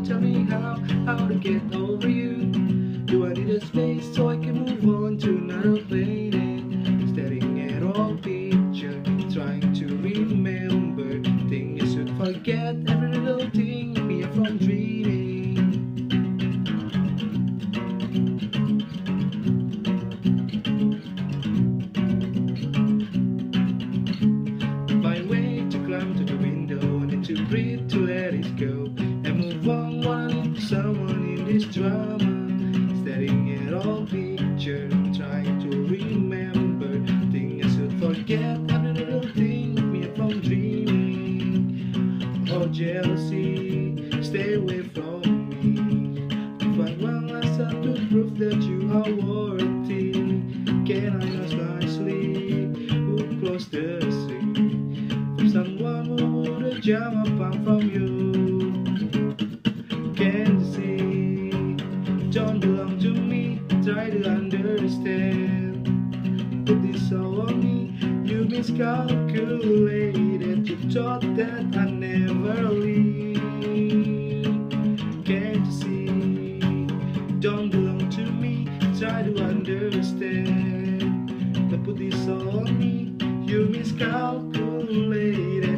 tell me how to get over you. Do I need a space so I can move on to another planet? Staring at all picture, trying to remember. Think I should forget every little thing, me from dreaming. Find way to climb to the window, need to breathe to let it go, and move on. Wanting someone in this drama, staring at all picture, trying to remember. Think I should forget every little thing, me from dreaming. Oh jealousy, stay away from me. If I want myself to prove that you are worthy, can I ask nicely who close the sea? Someone who would jump up from you. Can't you see? Don't belong to me. Try to understand. Put this all on me. You miscalculated. You thought that I never leave. Can't you see? Don't belong to me. Try to understand. But put this all on me. You miscalculated.